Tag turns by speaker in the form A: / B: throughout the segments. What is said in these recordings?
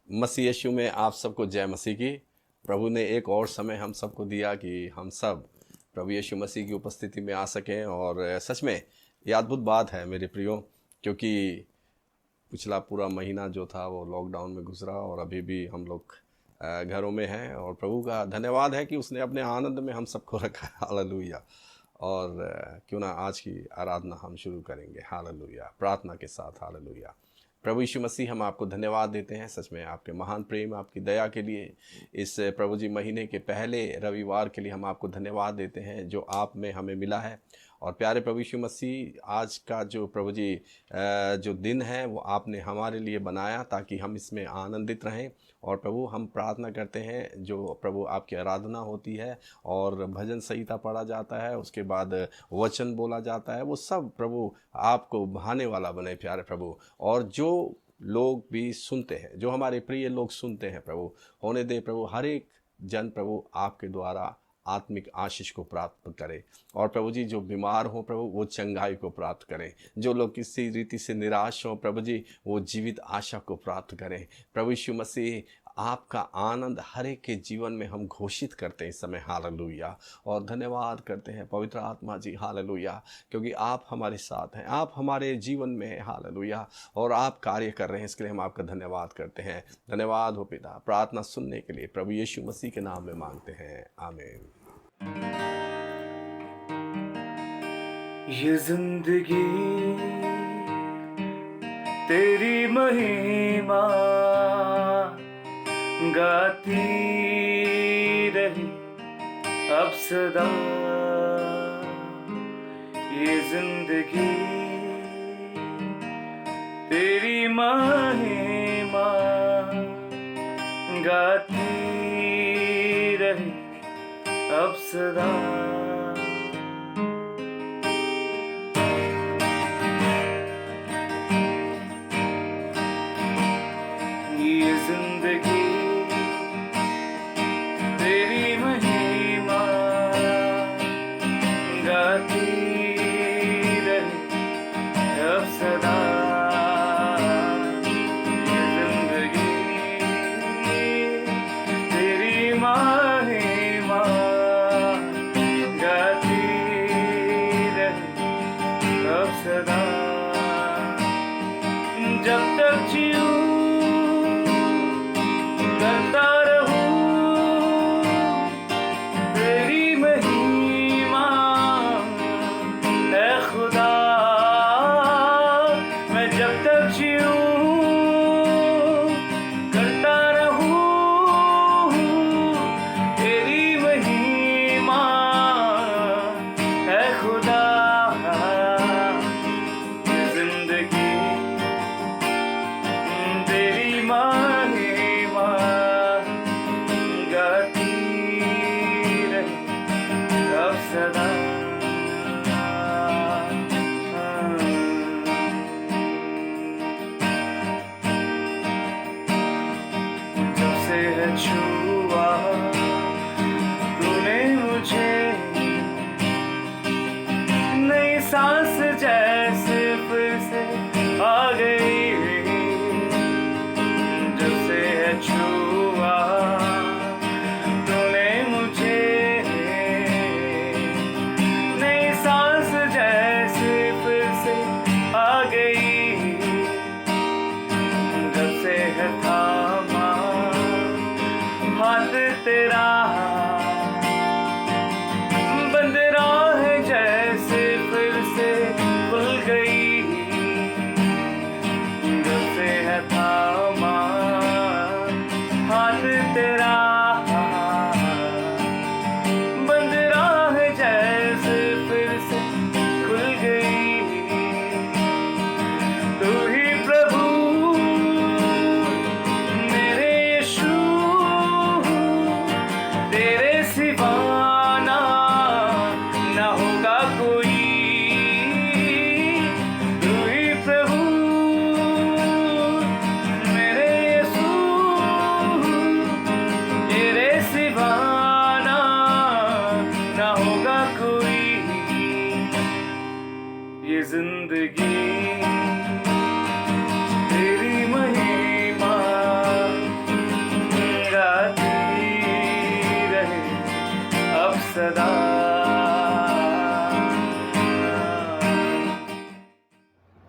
A: मसीह यीशु में आप सबको जय मसीह की। प्रभु ने एक और समय हम सबको दिया कि हम सब प्रभु यीशु मसीह की उपस्थिति में आ सकें। और सच में ये अद्भुत बात है मेरे प्रियो, क्योंकि पिछला पूरा महीना जो था वो लॉकडाउन में गुजरा और अभी भी हम लोग घरों में हैं। और प्रभु का धन्यवाद है कि उसने अपने आनंद में हम सबको रखा। हालेलुया। और क्यों ना आज की आराधना हम शुरू करेंगे हालेलुया, प्रार्थना के साथ। हालेलुया। प्रभु यीशु मसीह, हम आपको धन्यवाद देते हैं सच में आपके महान प्रेम, आपकी दया के लिए। इस प्रभु जी महीने के पहले रविवार के लिए हम आपको धन्यवाद देते हैं जो आप में हमें मिला है। और प्यारे प्रभु यीशु मसीह, आज का जो प्रभु जी जो दिन है वो आपने हमारे लिए बनाया ताकि हम इसमें आनंदित रहें। और प्रभु हम प्रार्थना करते हैं जो प्रभु आपकी आराधना होती है और भजन संहिता पढ़ा जाता है, उसके बाद वचन बोला जाता है, वो सब प्रभु आपको भाने वाला बने प्यारे प्रभु। और जो लोग भी सुनते हैं, जो हमारे प्रिय लोग सुनते हैं प्रभु, होने दे प्रभु हर एक जन प्रभु आपके द्वारा आत्मिक आशीष को प्राप्त करें। और प्रभु जी जो बीमार हों प्रभु वो चंगाई को प्राप्त करें, जो लोग किसी रीति से निराश हों प्रभु जी वो जीवित आशा को प्राप्त करें। प्रभु यीशु मसीह, आपका आनंद हर एक के जीवन में हम घोषित करते हैं इस समय हालेलुया। और धन्यवाद करते हैं पवित्र आत्मा जी हालेलुया, क्योंकि आप हमारे साथ हैं, आप हमारे जीवन में हैं हालेलुया, और आप कार्य कर रहे हैं। इसके लिए हम आपका धन्यवाद करते हैं। धन्यवाद हो पिता। प्रार्थना सुनने के लिए प्रभु यीशु मसीह के नाम में मांगते हैं, आमीन।
B: ये जिंदगी तेरी महिमा गाती रही अब सदा। ये जिंदगी तेरी महिमा गाती रही अब सदा। ये जिंदगी तेरी महिमा गाती रही अब सदा। ये जिंदगी तेरी महिमा गाती रही अब सदा। जब तक जीऊं करता रहूं तेरी महिमा है खुदा। मैं जब तक जीऊं करता रहूं तेरी महिमा है खुदा। जिंदगी तेरी महिमा गाती रही अब सदा। जब से है छुआ तूने मुझे नई सांस जैसे फिर से आ गई। जब से है छुआ तूने मुझे नई सांस जैसे फिर से आ गई। जब से है थामा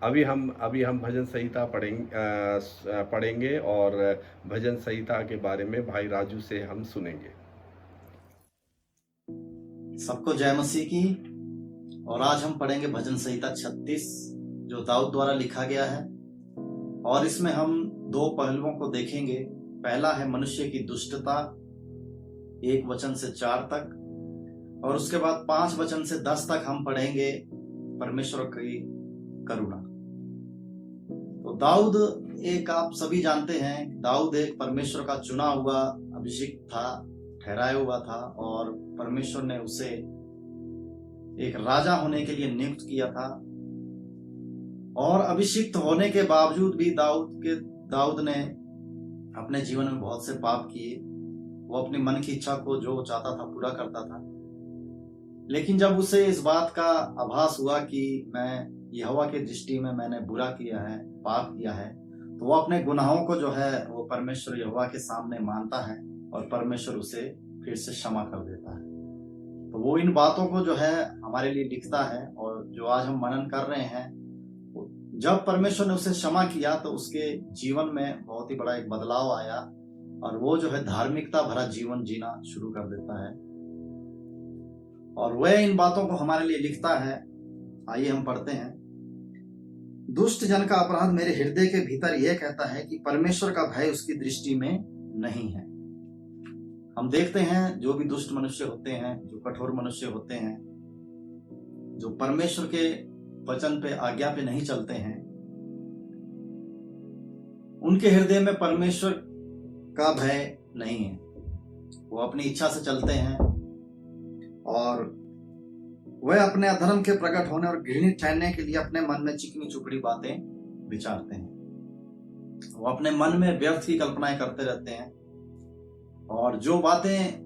A: अभी हम भजन संहिता पढ़ेंगे और भजन संहिता के बारे में भाई राजू से हम सुनेंगे।
C: सबको जय मसीह की। और आज हम पढ़ेंगे भजन संहिता 36 जो दाऊद द्वारा लिखा गया है। और इसमें हम दो पहलुओं को देखेंगे। पहला है मनुष्य की दुष्टता 1 वचन से 4 तक, और उसके बाद 5 वचन से 10 तक हम पढ़ेंगे परमेश्वर की करुणा। तो दाऊद एक, आप सभी जानते हैं, दाऊद एक परमेश्वर का चुना हुआ अभिषिक्त था, ठहराया हुआ था, और परमेश्वर ने उसे एक राजा होने के लिए नियुक्त किया था। और अभिषिक्त होने के बावजूद भी दाऊद ने अपने जीवन में बहुत से पाप किए। वो अपनी मन की इच्छा को जो चाहता था पूरा करता था, लेकिन जब उसे इस बात का आभास हुआ कि मैं यहोवा की दृष्टि में मैंने बुरा किया है, पाप किया है, तो वो अपने गुनाहों को जो है वो परमेश्वर यहोवा के सामने मानता है और परमेश्वर उसे फिर से क्षमा कर देता है। तो वो इन बातों को जो है हमारे लिए लिखता है, और जो आज हम मनन कर रहे हैं, जब परमेश्वर ने उसे क्षमा किया तो उसके जीवन में बहुत ही बड़ा एक बदलाव आया, और वो जो है धार्मिकता भरा जीवन जीना शुरू कर देता है। और वह इन बातों को हमारे लिए लिखता है। आइए हम पढ़ते हैं। दुष्ट जन का अपराध मेरे हृदय के भीतर यह कहता है कि परमेश्वर का भय उसकी दृष्टि में नहीं है। हम देखते हैं जो भी दुष्ट मनुष्य होते हैं, जो कठोर मनुष्य होते हैं, जो परमेश्वर के वचन पे, आज्ञा पे नहीं चलते हैं, उनके हृदय में परमेश्वर का भय नहीं है। वो अपनी इच्छा से चलते हैं और वह अपने अधर्म के प्रकट होने और घृणित ठहरने के लिए अपने मन में चिकनी चुपड़ी बातें विचारते हैं। वो अपने मन में व्यर्थ की कल्पनाएं करते रहते हैं, और जो बातें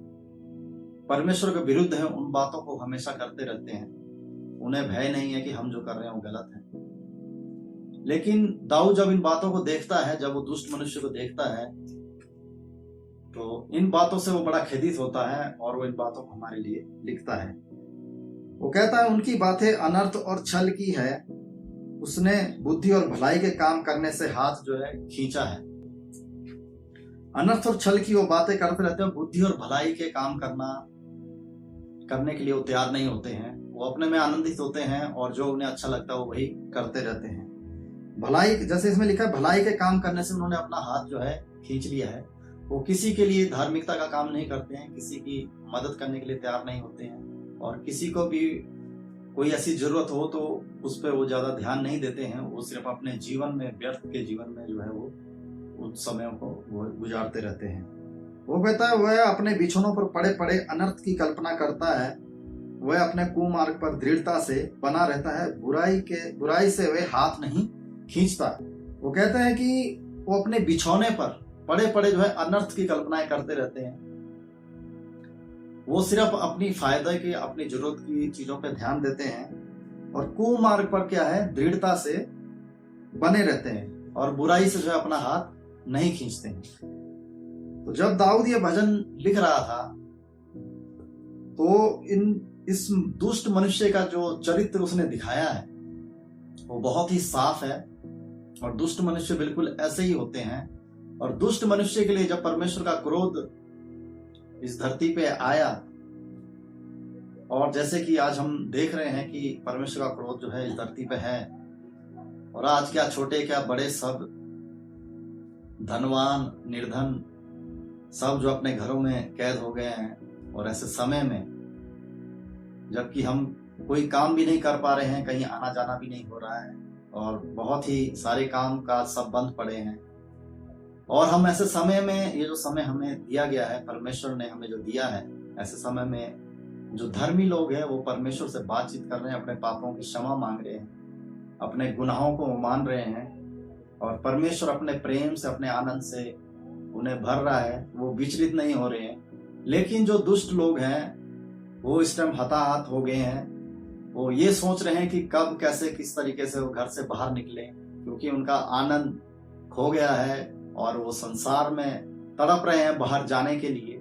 C: परमेश्वर के विरुद्ध हैं उन बातों को हमेशा करते रहते हैं। उन्हें भय नहीं है कि हम जो कर रहे हैं वो गलत है। लेकिन दाऊद जब इन बातों को देखता है, जब वो दुष्ट मनुष्य को देखता है, तो इन बातों से वो बड़ा खेदित होता है, और वो इन बातों को हमारे लिए लिखता है। वो कहता है उनकी बातें अनर्थ और छल की है, उसने बुद्धि और भलाई के काम करने से हाथ जो है खींचा है। अनर्थ और छल की वो बातें करते रहते हैं, बुद्धि और भलाई के काम करने के लिए वो तैयार नहीं होते हैं। वो अपने में आनंदित होते हैं, और जो उन्हें अच्छा लगता है वो वही करते रहते हैं। भलाई, जैसे इसमें लिखा है, भलाई के काम करने से उन्होंने अपना हाथ जो है खींच लिया है। वो किसी के लिए धार्मिकता का काम नहीं करते हैं, किसी की मदद करने के लिए तैयार नहीं होते हैं, और किसी को भी कोई ऐसी जरूरत हो तो उस पर वो ज्यादा ध्यान नहीं देते हैं। वो सिर्फ अपने जीवन में, व्यर्थ के जीवन में जो है वो उन समयों को वो गुजारते रहते हैं। वो कहता है वह अपने बिछौनों पर पड़े पड़े अनर्थ की कल्पना करता है, वह अपने कुमार्ग पर दृढ़ता से बना रहता है, बुराई से वह हाथ नहीं खींचता। वो कहते हैं कि वो अपने बिछौने पर पड़े पड़े जो है अनर्थ की कल्पनाएं करते रहते हैं। वो सिर्फ अपनी फायदे की, अपनी जरूरत की चीजों पे ध्यान देते हैं, और कुमार्ग पर क्या है, दृढ़ता से बने रहते हैं, और बुराई से जो है अपना हाथ नहीं खींचते हैं। तो जब दाऊद ये भजन लिख रहा था, तो इस दुष्ट मनुष्य का जो चरित्र उसने दिखाया है वो बहुत ही साफ है, और दुष्ट मनुष्य बिल्कुल ऐसे ही होते हैं। और दुष्ट मनुष्य के लिए जब परमेश्वर का क्रोध इस धरती पे आया, और जैसे कि आज हम देख रहे हैं कि परमेश्वर का क्रोध जो है इस धरती पे है, और आज क्या छोटे क्या बड़े, सब धनवान निर्धन सब जो अपने घरों में कैद हो गए हैं। और ऐसे समय में जबकि हम कोई काम भी नहीं कर पा रहे हैं, कहीं आना जाना भी नहीं हो रहा है, और बहुत ही सारे काम काज सब बंद पड़े हैं, और हम ऐसे समय में, ये जो समय हमें दिया गया है, परमेश्वर ने हमें जो दिया है, ऐसे समय में जो धर्मी लोग हैं वो परमेश्वर से बातचीत कर रहे हैं, अपने पापों की क्षमा मांग रहे हैं, अपने गुनाहों को मान रहे हैं, और परमेश्वर अपने प्रेम से, अपने आनंद से उन्हें भर रहा है, वो विचलित नहीं हो रहे हैं। लेकिन जो दुष्ट लोग हैं वो इस टाइम हताहत हो गए हैं। वो ये सोच रहे हैं कि कब, कैसे, किस तरीके से वो घर से बाहर निकले, क्योंकि उनका आनंद खो गया है और वो संसार में तड़प रहे हैं बाहर जाने के लिए।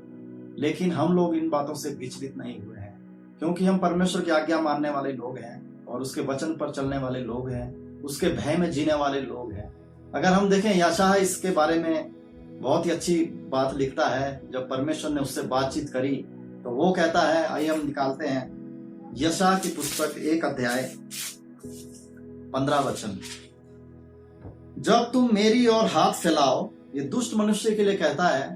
C: लेकिन हम लोग इन बातों से विचलित नहीं हुए हैं, क्योंकि हम परमेश्वर की आज्ञा मानने वाले लोग हैं और उसके वचन पर चलने वाले लोग हैं। उसके भय में जीने वाले लोग हैं। अगर हम देखें, यशायाह इसके बारे में बहुत ही अच्छी बात लिखता है। जब परमेश्वर ने उससे बातचीत करी तो वो कहता है, आइए हम निकालते हैं यशायाह की पुस्तक 1 अध्याय 15 वचन। जब तुम मेरी ओर हाथ फैलाओ, ये दुष्ट मनुष्य के लिए कहता है,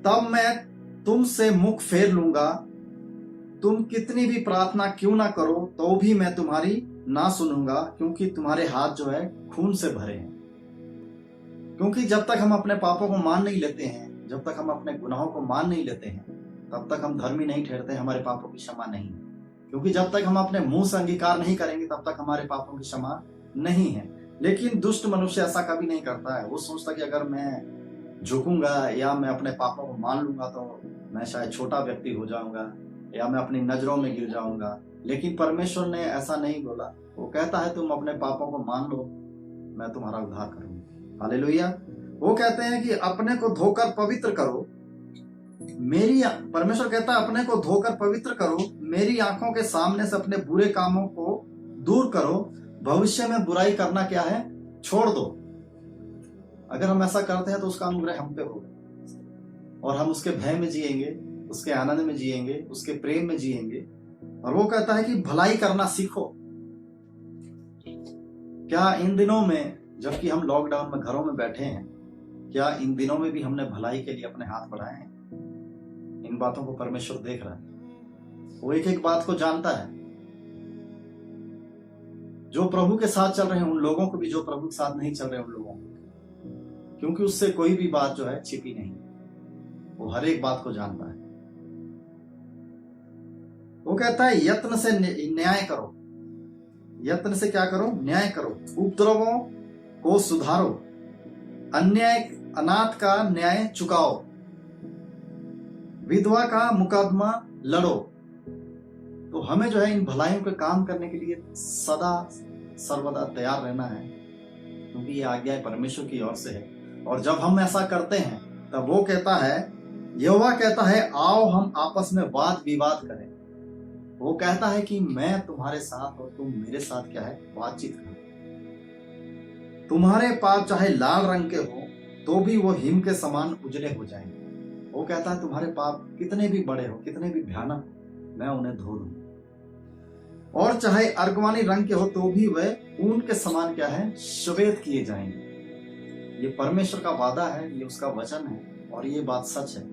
C: तब मैं तुमसे मुख फेर लूंगा। तुम कितनी भी प्रार्थना क्यों ना करो तो भी मैं तुम्हारी ना सुनूंगा, क्योंकि तुम्हारे हाथ जो है खून से भरे हैं। क्योंकि जब तक हम अपने पापों को मान नहीं लेते हैं, जब तक हम अपने गुनाहों को मान नहीं लेते हैं, तब तक हम धर्मी नहीं ठहरते, हमारे पापों की क्षमा नहीं। क्योंकि जब तक हम अपने मुंह से अंगीकार नहीं करेंगे, तब तक हमारे पापों की क्षमा नहीं है। लेकिन दुष्ट मनुष्य ऐसा कभी नहीं करता है। वो सोचता कि अगर मैं झुकूंगा या मैं अपने पापों को मान लूंगा तो मैं शायद छोटा व्यक्ति हो जाऊंगा या मैं अपनी नजरों में गिर जाऊंगा। लेकिन परमेश्वर ने ऐसा नहीं बोला। वो कहता है, तुम अपने पापों को मान लो, मैं तुम्हारा उद्धार करूंगा। हालेलुया। वो कहते हैं कि अपने को धोकर पवित्र करो। परमेश्वर कहता है, अपने को धोकर पवित्र करो, मेरी आंखों के सामने से अपने बुरे कामों को दूर करो। भविष्य में बुराई करना क्या है, छोड़ दो। अगर हम ऐसा करते हैं तो उसका अनुग्रह हम पे होगा और हम उसके भय में जिएंगे, उसके आनंद में जिएंगे, उसके प्रेम में जिएंगे। और वो कहता है कि भलाई करना सीखो। क्या इन दिनों में, जबकि हम लॉकडाउन में घरों में बैठे हैं, क्या इन दिनों में भी हमने भलाई के लिए अपने हाथ बढ़ाए हैं? इन बातों को परमेश्वर देख रहा है। वो एक एक बात को जानता है। जो प्रभु के साथ चल रहे हैं उन लोगों को भी, जो प्रभु के साथ नहीं चल रहे उन लोगों को, क्योंकि उससे कोई भी बात जो है छिपी नहीं। वो हर एक बात को जानता है। वो कहता है, यत्न से न्याय करो। यत्न से क्या करो? न्याय करो। उपद्रवों को सुधारो, अन्याय अनाथ का न्याय चुकाओ, विधवा का मुकदमा लड़ो। तो हमें जो है इन भलाइयों के काम करने के लिए सदा सर्वदा तैयार रहना है, क्योंकि ये आज्ञा परमेश्वर की ओर से है। और जब हम ऐसा करते हैं तब वो कहता है, यहोवा कहता है, आओ हम आपस में वाद विवाद करें। वो कहता है कि मैं तुम्हारे साथ और तुम मेरे साथ क्या है, बातचीत करो। तुम्हारे पाप चाहे लाल रंग के हो तो भी वो हिम के समान उजले हो जाएंगे। वो कहता है, तुम्हारे पाप कितने भी बड़े हो, कितने भी भयानक हो, मैं उन्हें धो दूंगा। और चाहे अर्गवानी रंग के हो तो भी वह ऊन के समान क्या है, श्वेत किए जाएंगे। ये परमेश्वर का वादा है, ये उसका वचन है और ये बात सच है।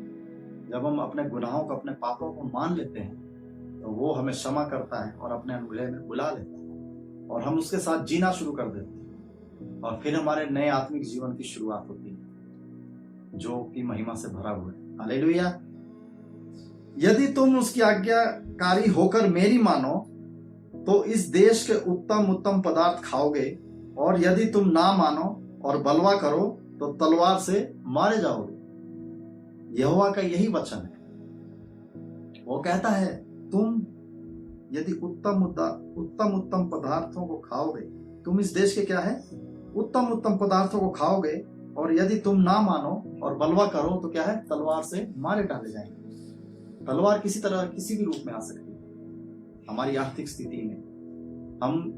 C: जब हम अपने गुनाहों को, अपने पापों को मान लेते हैं तो वो हमें क्षमा करता है और अपने अनुग्रह में बुला लेता है और हम उसके साथ जीना शुरू कर देते हैं। और फिर हमारे नए आत्मिक जीवन की शुरुआत होती है जो कि महिमा से भरा हुआ है। हालेलुया। यदि तुम उसकी आज्ञाकारी होकर मेरी मानो तो इस देश के उत्तम उत्तम पदार्थ खाओगे, और यदि तुम ना मानो और बलवा करो तो तलवार से मारे जाओगे। यहोवा का यही वचन है। वो कहता है, तुम यदि उत्तम उत्तम पदार्थों को खाओगे, तुम इस देश के क्या है, उत्तम उत्तम पदार्थों को खाओगे, और यदि तुम ना मानो और बलवा करो तो क्या है, तलवार से मारे डाले जाएंगे। तलवार किसी तरह, किसी भी रूप में आ सकती है। हमारी आर्थिक स्थिति में हम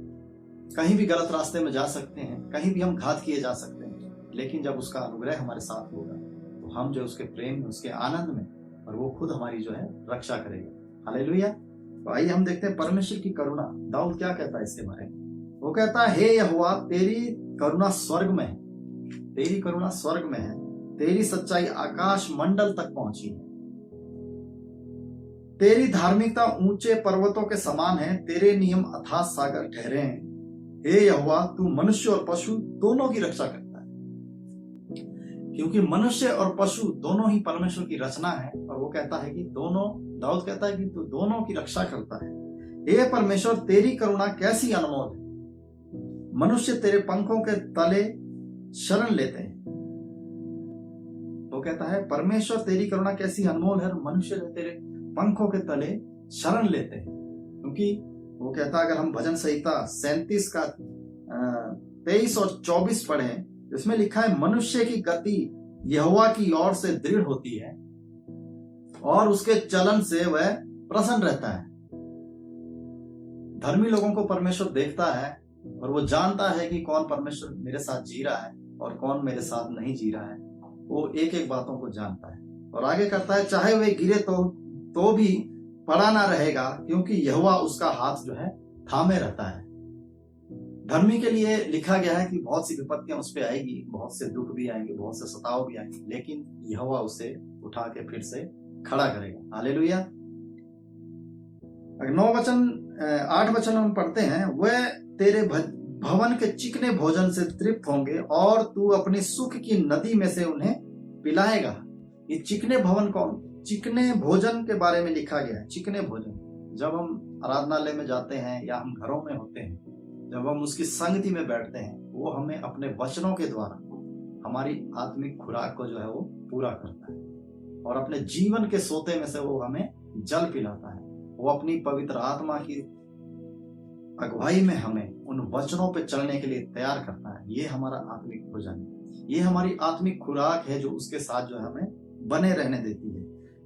C: कहीं भी गलत रास्ते में जा सकते हैं, कहीं भी हम घात किए जा सकते हैं, लेकिन जब उसका अनुग्रह हमारे साथ होगा तो हम जो उसके प्रेम में, उसके आनंद में, और वो खुद हमारी जो है रक्षा करेगा। हालेलुया। तो आइए हम देखते हैं परमेश्वर की करुणा। दाऊद क्या कहता है इसके बारे में? वो कहता है, हे यहोवा, तेरी करुणा स्वर्ग में है, तेरी करुणा स्वर्ग में है, तेरी सच्चाई आकाश मंडल तक पहुंची है। तेरी धार्मिकता ऊंचे पर्वतों के समान है, तेरे नियम अथाह सागर ठहरे हैं। हे यहोवा, तू मनुष्य और पशु दोनों की रक्षा करता है। क्योंकि मनुष्य और पशु दोनों ही परमेश्वर की रचना है, और वो कहता है कि दोनों, दाऊद कहता है कि तू दोनों की रक्षा करता है। हे परमेश्वर, तेरी करुणा कैसी अनमोल है। मनुष्य तेरे पंखों के तले शरण लेते हैं। वो कहता है, परमेश्वर तेरी करुणा कैसी अनमोल है, मनुष्य तेरे पंखों के तले शरण लेते हैं। क्योंकि वो कहता है, अगर हम भजन संहिता 37 का 23 और 24 पढ़ें, इसमें लिखा है, मनुष्य की गति यहोवा की ओर से दृढ़ होती है और उसके चलन से वह प्रसन्न रहता है। धर्मी लोगों को परमेश्वर देखता है और वो जानता है कि कौन परमेश्वर मेरे साथ जी रहा है और कौन मेरे साथ नहीं जी रहा है। वो एक एक बातों को जानता है और आगे करता है, चाहे वे गिरे तो भी पड़ा ना रहेगा, क्योंकि यहोवा उसका हाथ जो है थामे रहता है। धर्मी के लिए लिखा गया है कि बहुत सी विपत्तियां उस पर आएगी, बहुत से दुख भी आएंगे, बहुत से सताव भी आएंगे, लेकिन यहोवा उसे उठा के फिर से खड़ा करेगा। हालेलुया। 8 वचन हम पढ़ते हैं, वह तेरे भवन के चिकने भोजन से तृप्त होंगे और तू अपनी सुख की नदी में से उन्हें पिलाएगा। ये चिकने भवन कौन? चिकने भोजन के बारे में लिखा गया है। चिकने भोजन, जब हम आराधनालय में जाते हैं या हम घरों में होते हैं, जब हम उसकी संगति में बैठते हैं, वो हमें अपने वचनों के द्वारा हमारी आत्मिक खुराक को जो है वो पूरा करता है और अपने जीवन के सोते में से वो हमें जल पिलाता है। वो अपनी पवित्र आत्मा की अगुवाई में हमें उन वचनों पे चलने के लिए तैयार करता है। ये हमारा आत्मिक भोजन है, ये हमारी आत्मिक खुराक है जो उसके साथ जो हमें बने रहने देती है।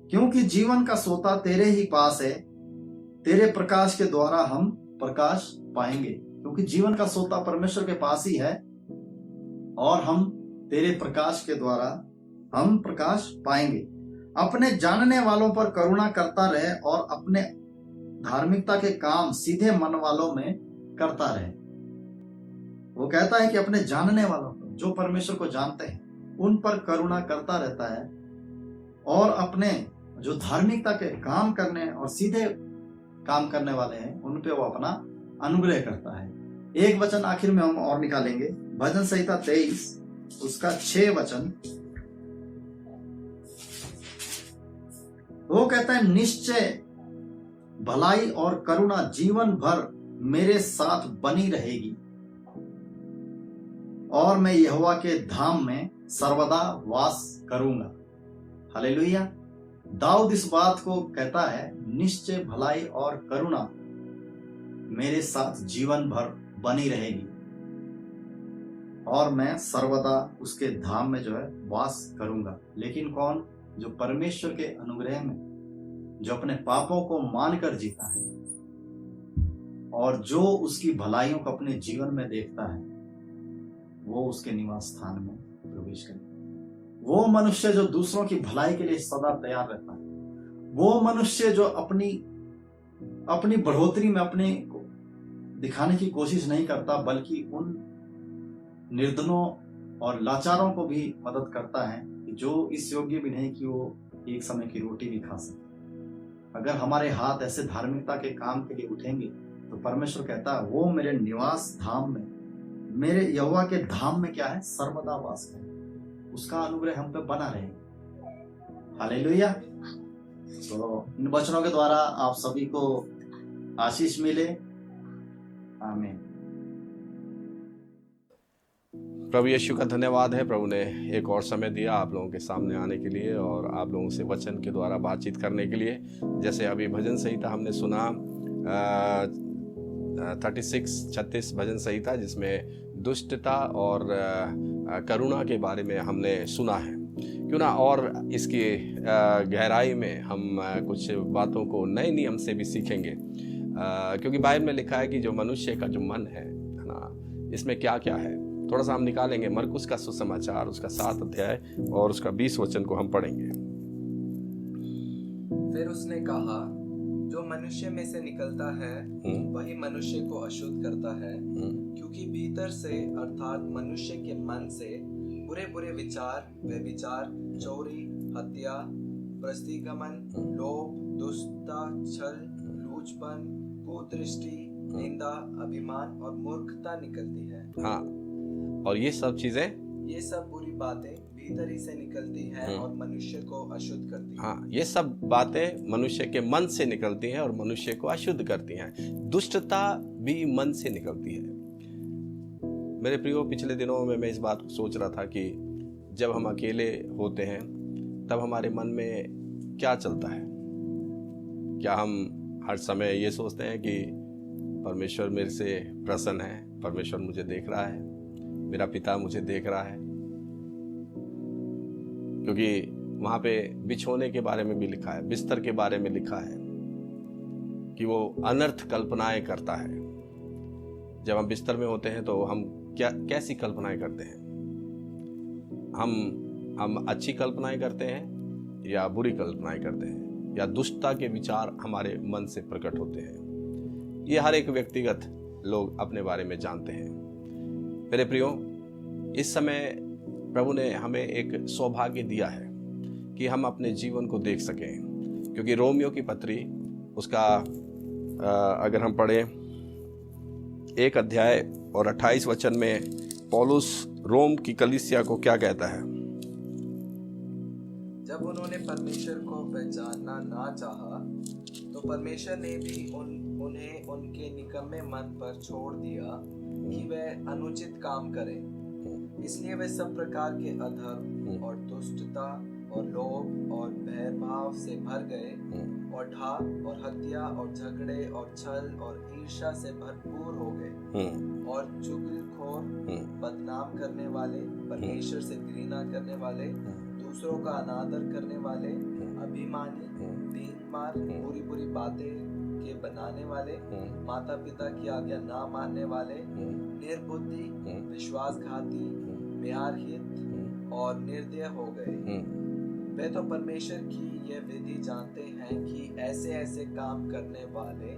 C: क्योंकि जीवन का सोता तेरे ही पास है, तेरे प्रकाश के द्वारा हम प्रकाश पाएंगे। क्योंकि जीवन का सोता परमेश्वर के पास ही है और हम तेरे प्रकाश के द्वारा हम प्रकाश पाएंगे। अपने जानने वालों पर करुणा करता रहे और अपने धार्मिकता के काम सीधे मन वालों में करता रहे। वो कहता है कि अपने जानने वालों पर, जो परमेश्वर को जानते हैं, उन पर करुणा करता रहता है और अपने जो धार्मिकता के काम करने और सीधे काम करने वाले हैं, उन पे वो अपना अनुग्रह करता है। एक वचन आखिर में हम और निकालेंगे, भजन संहिता 23 उसका 6 वचन। वो कहता है, निश्चय भलाई और करुणा जीवन भर मेरे साथ बनी रहेगी और मैं यहोवा के धाम में सर्वदा वास करूंगा। हालेलुया। दाऊद इस बात को कहता है, निश्चय भलाई और करुणा मेरे साथ जीवन भर बनी रहेगी और मैं सर्वदा उसके धाम में जो है वास करूंगा। लेकिन कौन? जो परमेश्वर के अनुग्रह में, जो अपने पापों को मानकर जीता है और जो उसकी भलाइयों को अपने जीवन में देखता है, वो उसके निवास स्थान में प्रवेश करेगा। वो मनुष्य जो दूसरों की भलाई के लिए सदा तैयार रहता है, वो मनुष्य जो अपनी बढ़ोतरी में अपने दिखाने की कोशिश नहीं करता, बल्कि उन निर्धनों और लाचारों को भी मदद करता है, जो इस योग्य भी नहीं कि वो एक समय की रोटी भी खा सके। अगर हमारे हाथ ऐसे धार्मिकता के काम के लिए उठेंगे तो परमेश्वर कहता है, वो मेरे निवास धाम में, मेरे यहोवा के धाम में क्या है? सर्वदा वास है। उसका अनुग्रह हम पे बना रहे। हालेलुया। तो इन वचनों के द्वारा आप सभी को आशीष मिले। आमीन।
A: प्रभु यीशु का धन्यवाद है। प्रभु ने एक और समय दिया आप लोगों के सामने आने के लिए और आप लोगों से वचन के द्वारा बातचीत करने के लिए। जैसे अभी भजन संहिता हमने सुना 36 भजन संहिता, जिसमें दुष्टता और करुणा के बारे में हमने सुना है। क्यों ना और इसकी गहराई में हम कुछ बातों को नए नियम से भी सीखेंगे, क्योंकि बाइबल में लिखा है कि जो मनुष्य का जो मन है ना, इसमें क्या क्या है, थोड़ा सा हम निकालेंगे। मरकुस का सुसमाचार उसका 7 अध्याय और उसका 20 वचन को हम पढ़ेंगे।
D: फिर उसने कहा, जो मनुष्य में से निकलता है वही मनुष्य को अशुद्ध करता है, क्योंकि भीतर से अर्थात मनुष्य के मन से बुरे बुरे विचार, व्यभिचार, चोरी, हत्या, प्रस्तिगमन, लोभ, दुष्टता, छल, लूचपन, कुदृष्टि, निंदा, अभिमान और मूर्खता निकलती है।
A: हाँ, और ये सब चीजें,
D: ये सब बुरी बातें भीतर ही से निकलती हैं और मनुष्य को अशुद्ध करती हैं।
A: हाँ, ये सब बातें मनुष्य के मन से निकलती हैं और मनुष्य को अशुद्ध करती हैं। दुष्टता भी मन से निकलती है। मेरे प्रियो, पिछले दिनों में मैं इस बात को सोच रहा था कि जब हम अकेले होते हैं तब हमारे मन में क्या चलता है। क्या हम हर समय ये सोचते हैं कि परमेश्वर मेरे से प्रसन्न है, परमेश्वर मुझे देख रहा है, मेरा पिता मुझे देख रहा है? क्योंकि वहाँ पे बिछोने के बारे में भी लिखा है, बिस्तर के बारे में लिखा है कि वो अनर्थ कल्पनाएं करता है। जब हम बिस्तर में होते हैं तो हम कैसी कल्पनाएं करते हैं? हम अच्छी कल्पनाएं करते हैं या बुरी कल्पनाएं करते हैं, या दुष्टता के विचार हमारे मन से प्रकट होते हैं? ये हर एक व्यक्तिगत लोग अपने बारे में जानते हैं। मेरे प्रियो, इस समय प्रभु ने हमें एक सौभाग्य दिया है कि हम अपने जीवन को देख सकें, क्योंकि रोमियो की पत्री उसका अगर हम पढ़ें 1 अध्याय और 28 वचन में पौलुस रोम की कलीसिया को क्या कहता है?
D: जब उन्होंने परमेश्वर को पहचानना ना चाहा तो परमेश्वर ने भी उन्हें उनके निकम्मे मन पर छोड़ दिया कि वे अनुचित काम करें। इसलिए वे सब प्रकार के अधर्म और दुष्टता और लोभ और भयभाव से भर गए और ढाक और हत्या और झगड़े और छल और ईर्ष्या से भरपूर हो गए और चुगलखोर, बदनाम करने वाले, परमेश्वर से घृणा करने वाले, दूसरों का अनादर करने वाले, अभिमानी, दीनमार, बुरी बुरी बातें के बनाने वाले, माता पिता की आज्ञा ना मानने वाले, निर्बुद्धि, विश्वासघाती, प्यारहीन और निर्दय हो गए। वे तो परमेश्वर की यह विधि जानते हैं कि ऐसे ऐसे काम करने वाले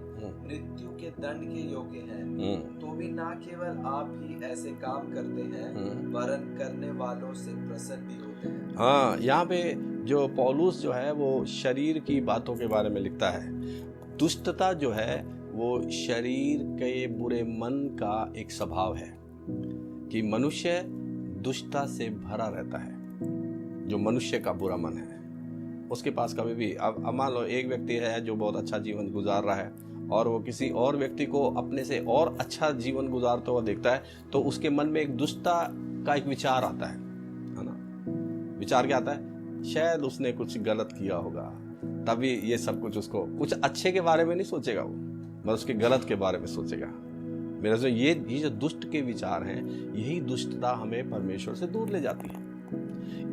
D: मृत्यु के दंड के योग्य हैं। तो भी ना केवल आप ही ऐसे काम करते हैं, वरन करने वालों से प्रसन्न भी होते हैं।
A: हाँ, यहाँ पे जो पौलुस जो है वो शरीर की बातों के बारे में लिखता है। दुष्टता जो है वो शरीर के बुरे मन का एक स्वभाव है कि मनुष्य दुष्टता से भरा रहता है। जो मनुष्य का बुरा मन है उसके पास कभी भी, अब मान लो एक व्यक्ति है जो बहुत अच्छा जीवन गुजार रहा है और वो किसी और व्यक्ति को अपने से और अच्छा जीवन गुजारता हुआ देखता है, तो उसके मन में एक दुष्टता का एक विचार आता है ना? विचार क्या आता है? शायद उसने कुछ गलत किया होगा, तभी ये सब कुछ, उसको कुछ अच्छे के बारे में नहीं सोचेगा वो, बस उसके गलत के बारे में सोचेगा। मेरा जो ये जो दुष्ट के विचार हैं, यही दुष्टता हमें परमेश्वर से दूर ले जाती है।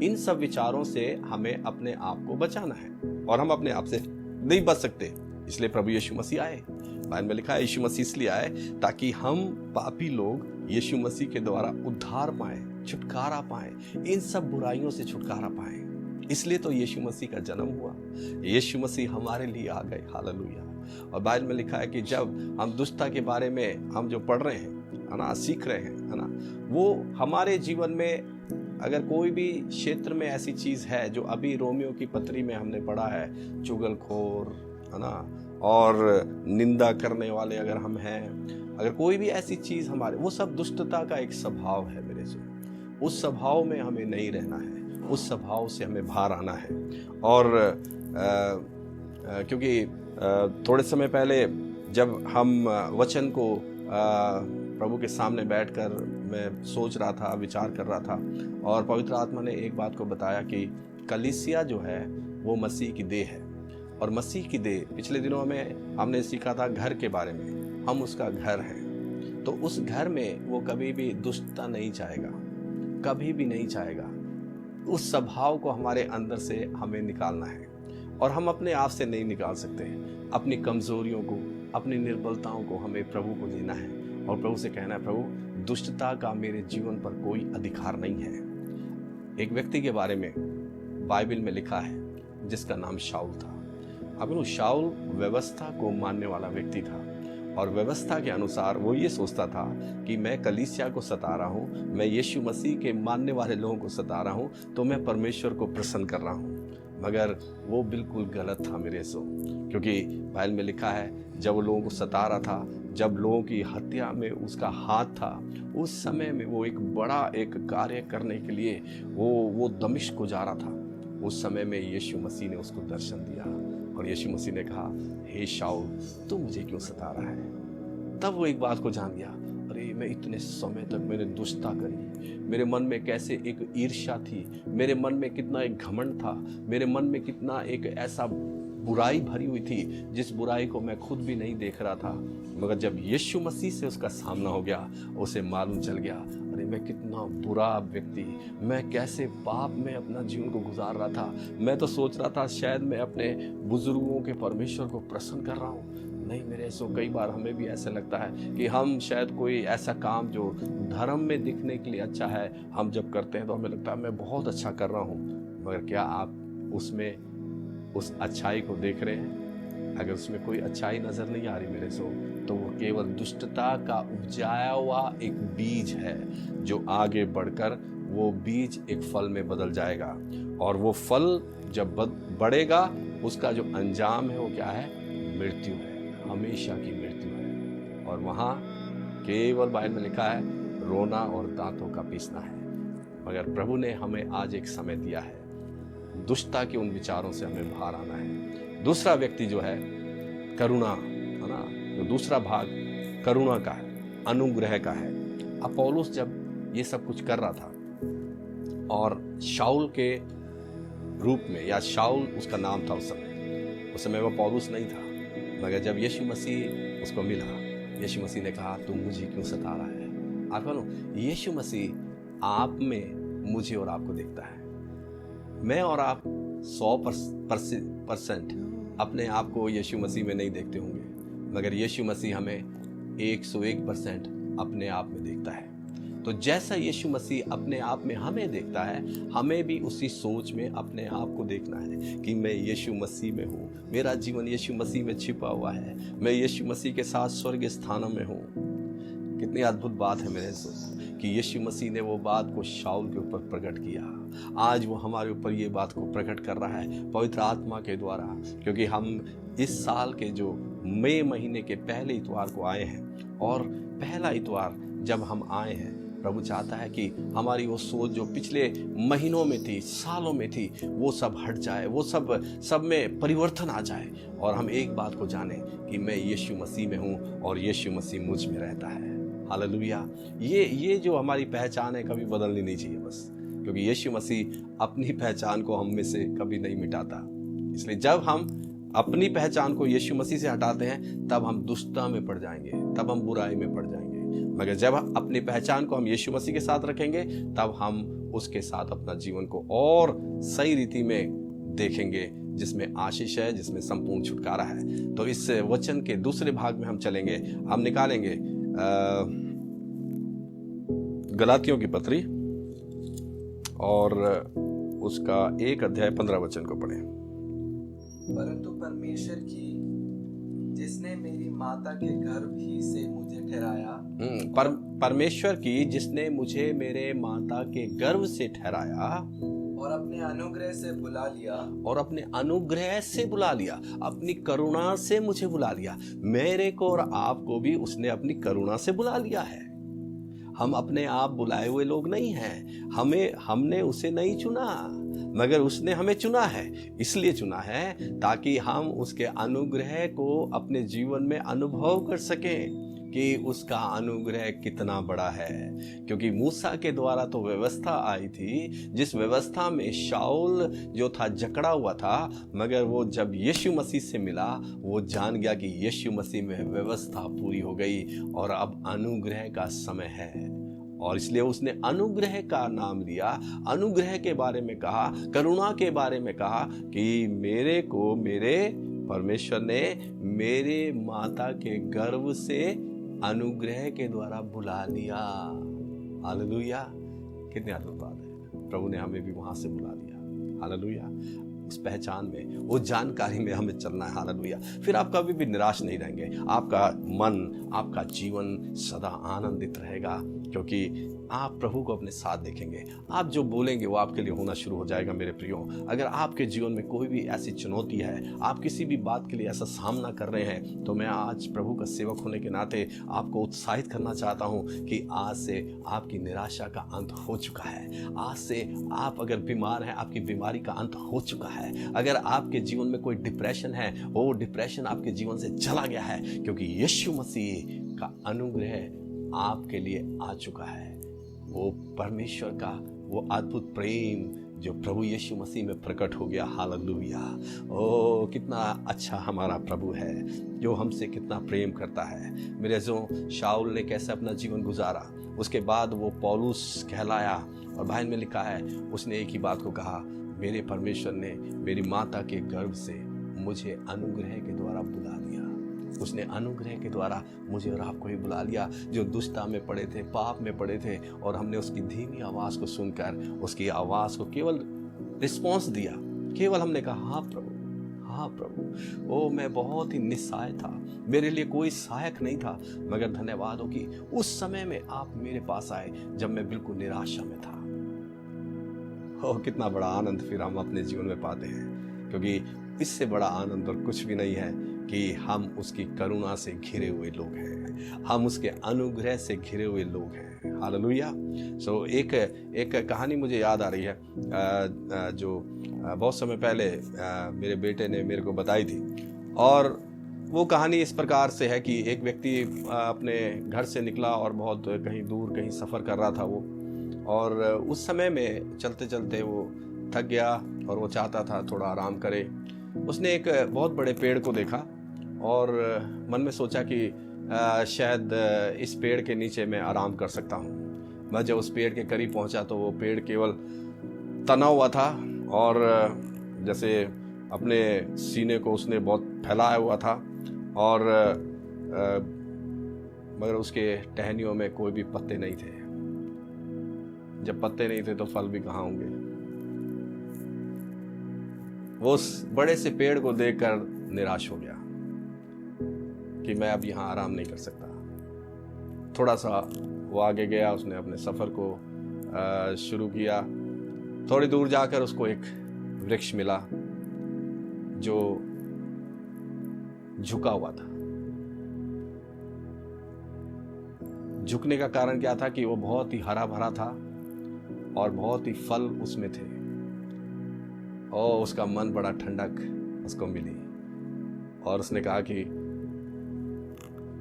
A: इन सब विचारों से हमें अपने आप को बचाना है और हम अपने आप से नहीं बच सकते, इसलिए प्रभु यीशु मसीह आए। बाइबल में लिखा है यीशु मसीह इसलिए आए ताकि हम पापी लोग यीशु मसीह के द्वारा उद्धार पाएं, छुटकारा पाएं, इन सब बुराइयों से छुटकारा पाएं। इसलिए तो यीशु मसीह का जन्म हुआ, यीशु मसीह हमारे लिए आ गए। हालेलुया। और बाइबल में लिखा है कि जब हम दुष्टता के बारे में हम जो पढ़ रहे हैं, है ना, सीख रहे हैं, है ना, वो हमारे जीवन में अगर कोई भी क्षेत्र में ऐसी चीज़ है जो अभी रोमियो की पत्री में हमने पढ़ा है, चुगलखोर, है ना, और निंदा करने वाले अगर हम हैं, अगर कोई भी ऐसी चीज़ हमारे, वो सब दुष्टता का एक स्वभाव है मेरे से। उस स्वभाव में हमें नहीं रहना है, उस स्वभाव से हमें बाहर आना है। और क्योंकि थोड़े समय पहले जब हम वचन को प्रभु के सामने बैठकर मैं सोच रहा था, विचार कर रहा था, और पवित्र आत्मा ने एक बात को बताया कि कलीसिया जो है वो मसीह की देह है। और मसीह की देह, पिछले दिनों में हमने सीखा था घर के बारे में, हम उसका घर हैं। तो उस घर में वो कभी भी दुष्टता नहीं चाहेगा, कभी भी नहीं चाहेगा। उस स्वभाव को हमारे अंदर से हमें निकालना है, और हम अपने आप से नहीं निकाल सकते। अपनी कमजोरियों को, अपनी निर्बलताओं को हमें प्रभु को देना है और प्रभु से कहना है, प्रभु दुष्टता का मेरे जीवन पर कोई अधिकार नहीं है। एक व्यक्ति के बारे में बाइबल में लिखा है जिसका नाम शाऊल था। अब वो शाऊल व्यवस्था को मानने वाला व्यक्ति था, और व्यवस्था के अनुसार वो ये सोचता था कि मैं कलीसिया को सता रहा हूँ, मैं यीशु मसीह के मानने वाले लोगों को सता रहा हूँ, तो मैं परमेश्वर को प्रसन्न कर रहा हूँ। मगर वो बिल्कुल गलत था मेरे सो, क्योंकि बाइबल में लिखा है जब वो लोगों को सता रहा था, जब लोगों की हत्या में उसका हाथ था, उस समय में वो एक बड़ा एक कार्य करने के लिए वो दमिश्क को जा रहा था। उस समय में यीशु मसीह ने उसको दर्शन दिया और यीशु मसीह ने कहा, हे शाऊल, तू मुझे क्यों सता रहा है? तब वो एक बात को जान गया, अरे मैं इतने समय तक मैंने दुष्टता करी, मेरे मन में कैसे एक ईर्ष्या थी, मेरे मन में कितना एक घमंड था, मेरे मन में कितना एक ऐसा बुराई भरी हुई थी जिस बुराई को मैं खुद भी नहीं देख रहा था। मगर जब यीशु मसीह से उसका सामना हो गया, उसे मालूम चल गया, अरे मैं कितना बुरा व्यक्ति, मैं कैसे पाप में अपना जीवन को गुजार रहा था। मैं तो सोच रहा था शायद मैं अपने बुजुर्गों के परमेश्वर को प्रसन्न कर रहा हूँ, नहीं मेरे सो कई बार हमें भी ऐसा लगता है कि हम शायद कोई ऐसा काम जो धर्म में दिखने के लिए अच्छा है, हम जब करते हैं तो हमें लगता है मैं बहुत अच्छा कर रहा हूँ। मगर क्या आप उसमें उस अच्छाई को देख रहे हैं? अगर उसमें कोई अच्छाई नज़र नहीं आ रही मेरे सो, तो वो केवल दुष्टता का उपजाया हुआ एक बीज है, जो आगे बढ़कर वो बीज एक फल में बदल जाएगा। और वो फल जब बढ़ेगा, उसका जो अंजाम है वो क्या है? मृत्यु है, हमेशा की मृत्यु है। और वहाँ केवल बाइबल में लिखा है रोना और दांतों का पीसना है। मगर प्रभु ने हमें आज एक समय दिया है, दुष्टता के उन विचारों से हमें बाहर आना है। दूसरा व्यक्ति जो है करुणा, है ना, तो दूसरा भाग करुणा का है, अनुग्रह का है। अब पौलुस जब ये सब कुछ कर रहा था और शाऊल के रूप में, या शाऊल उसका नाम था उस समय वो पौलुस नहीं था, मगर जब यीशु मसीह उसको मिला, यीशु मसीह ने कहा तू मुझे क्यों सता रहा है? आप कहो, यीशु मसीह आप में मुझे और आपको देखता है। मैं और आप 100% अपने आप को यीशु मसीह में नहीं देखते होंगे, मगर यीशु मसीह हमें 101% अपने आप में देखता है। तो जैसा यीशु मसीह अपने आप में हमें देखता है, हमें भी उसी सोच में अपने आप को देखना है कि मैं यीशु मसीह में हूँ, मेरा जीवन यीशु मसीह में छिपा हुआ है, मैं यीशु मसीह के साथ स्वर्ग स्थानों में हूँ। कितनी अद्भुत बात है मेरे दोस्त कि यीशु मसीह ने वो बात को शाऊल के ऊपर प्रकट किया। आज वो हमारे ऊपर ये बात को प्रकट कर रहा है पवित्र आत्मा के द्वारा, क्योंकि हम इस साल के जो मई महीने के पहले इतवार को आए हैं, और पहला इतवार जब हम आए हैं, प्रभु चाहता है कि हमारी वो सोच जो पिछले महीनों में थी, सालों में थी, वो सब हट जाए, वो सब में परिवर्तन आ जाए, और हम एक बात को जाने कि मैं यीशु मसीह में हूँ और यीशु मसीह मुझ में रहता है। हालेलुया। ये जो हमारी पहचान है कभी बदलनी नहीं चाहिए बस, क्योंकि यीशु मसीह अपनी पहचान को हम में से कभी नहीं मिटाता। इसलिए जब हम अपनी पहचान को यीशु मसीह से हटाते हैं, तब हम दुष्टता में पड़ जाएंगे, तब हम बुराई में पड़ जाएंगे। मगर जब अपनी पहचान को हम यीशु मसीह के साथ रखेंगे, तब हम उसके साथ अपना जीवन को और सही रीति में देखेंगे, जिसमें आशीष है, जिसमें संपूर्ण छुटकारा है। तो इस वचन के दूसरे भाग में हम चलेंगे, हम निकालेंगे गलातियों की पत्री और उसका 1 अध्याय 15 वचन को पढ़ें।
D: परंतु परमेश्वर की जिसने मेरी माता के गर्भ ही से मुझे ठहराया,
A: परमेश्वर की जिसने मुझे मेरे माता के गर्भ से ठहराया
D: और अपने अनुग्रह से बुला लिया,
A: और अपने अनुग्रह से बुला लिया, अपनी करुणा से मुझे बुला लिया। मेरे को और आपको भी उसने अपनी करुणा से बुला लिया है। हम अपने आप बुलाए हुए लोग नहीं हैं, हमने उसे नहीं चुना, मगर उसने हमें चुना है। इसलिए चुना है ताकि हम उसके अनुग्रह को अपने जीवन में अनुभव कर सकें कि उसका अनुग्रह कितना बड़ा है। क्योंकि मूसा के द्वारा तो व्यवस्था आई थी, जिस व्यवस्था में शाऊल जो था जकड़ा हुआ था, मगर वो जब यीशु मसीह से मिला, वो जान गया कि यीशु मसीह में व्यवस्था पूरी हो गई और अब अनुग्रह का समय है। और इसलिए उसने अनुग्रह का नाम लिया, अनुग्रह के बारे में कहा, करुणा के बारे में कहा कि मेरे को मेरे परमेश्वर ने मेरे माता के गर्भ से अनुग्रह के द्वारा बुला लिया। हालेलुया। कितनी अद्भुत बात है, प्रभु ने हमें भी वहां से बुला लिया। हालेलुया। उस पहचान में, उस जानकारी में हमें चलना है। हालेलुया। फिर आप कभी भी निराश नहीं रहेंगे, आपका मन, आपका जीवन सदा आनंदित रहेगा, क्योंकि आप प्रभु को अपने साथ देखेंगे। आप जो बोलेंगे वो आपके लिए होना शुरू हो जाएगा। मेरे प्रियो, अगर आपके जीवन में कोई भी ऐसी चुनौती है, आप किसी भी बात के लिए ऐसा सामना कर रहे हैं, तो मैं आज प्रभु का सेवक होने के नाते आपको उत्साहित करना चाहता हूं कि आज से आपकी निराशा का अंत हो चुका है। आज से आप अगर बीमार हैं, आपकी बीमारी का अंत हो चुका है। अगर आपके जीवन में कोई डिप्रेशन है, वो डिप्रेशन आपके जीवन से चला गया है, क्योंकि यीशु मसीह का अनुग्रह आपके लिए आ चुका है। वो परमेश्वर का वो अद्भुत प्रेम जो प्रभु यीशु मसीह में प्रकट हो गया। हालेलुया। ओ कितना अच्छा हमारा प्रभु है, जो हमसे कितना प्रेम करता है। मेरे जो शाऊल ने कैसे अपना जीवन गुजारा, उसके बाद वो पौलुस कहलाया, और बाइबल में लिखा है उसने एक ही बात को कहा, मेरे परमेश्वर ने मेरी माता के गर्भ से मुझे अनुग्रह के द्वारा बुला लिया। उसने अनुग्रह के द्वारा मुझे और आपको ही बुला लिया, जो दुष्टता में पड़े थे, पाप में पड़े थे, और हमने उसकी धीमी आवाज़ को सुनकर उसकी आवाज़ को केवल रिस्पॉन्स दिया। केवल हमने कहा हाँ प्रभु, हाँ प्रभु। ओ मैं बहुत ही निस्सहाय था, मेरे लिए कोई सहायक नहीं था, मगर धन्यवाद हो कि उस समय में आप मेरे पास आए जब मैं बिल्कुल निराशा में था। ओ कितना बड़ा आनंद फिर हम अपने जीवन में पाते हैं, क्योंकि इससे बड़ा आनंद और कुछ भी नहीं है कि हम उसकी करुणा से घिरे हुए लोग हैं, हम उसके अनुग्रह से घिरे हुए लोग हैं। हालेलुया। सो एक कहानी मुझे याद आ रही है, जो बहुत समय पहले मेरे बेटे ने मेरे को बताई थी, और वो कहानी इस प्रकार से है कि एक व्यक्ति अपने घर से निकला और बहुत कहीं दूर कहीं सफ़र कर रहा था वो, और उस समय में चलते चलते वो थक गया और वो चाहता था थोड़ा आराम करे। उसने एक बहुत बड़े पेड़ को देखा और मन में सोचा कि शायद इस पेड़ के नीचे मैं आराम कर सकता हूँ। मैं जब उस पेड़ के करीब पहुँचा तो वो पेड़ केवल तना हुआ था, और जैसे अपने सीने को उसने बहुत फैलाया हुआ था, और मगर उसके टहनियों में कोई भी पत्ते नहीं थे। जब पत्ते नहीं थे तो फल भी कहाँ होंगे। वो उस बड़े से पेड़ को देखकर निराश हो गया कि मैं अब यहाँ आराम नहीं कर सकता। थोड़ा सा वो आगे गया, उसने अपने सफ़र को शुरू किया। थोड़ी दूर जाकर उसको एक वृक्ष मिला जो झुका हुआ था। झुकने का कारण क्या था कि वो बहुत ही हरा भरा था और बहुत ही फल उसमें थे, और उसका मन बड़ा ठंडक उसको मिली, और उसने कहा कि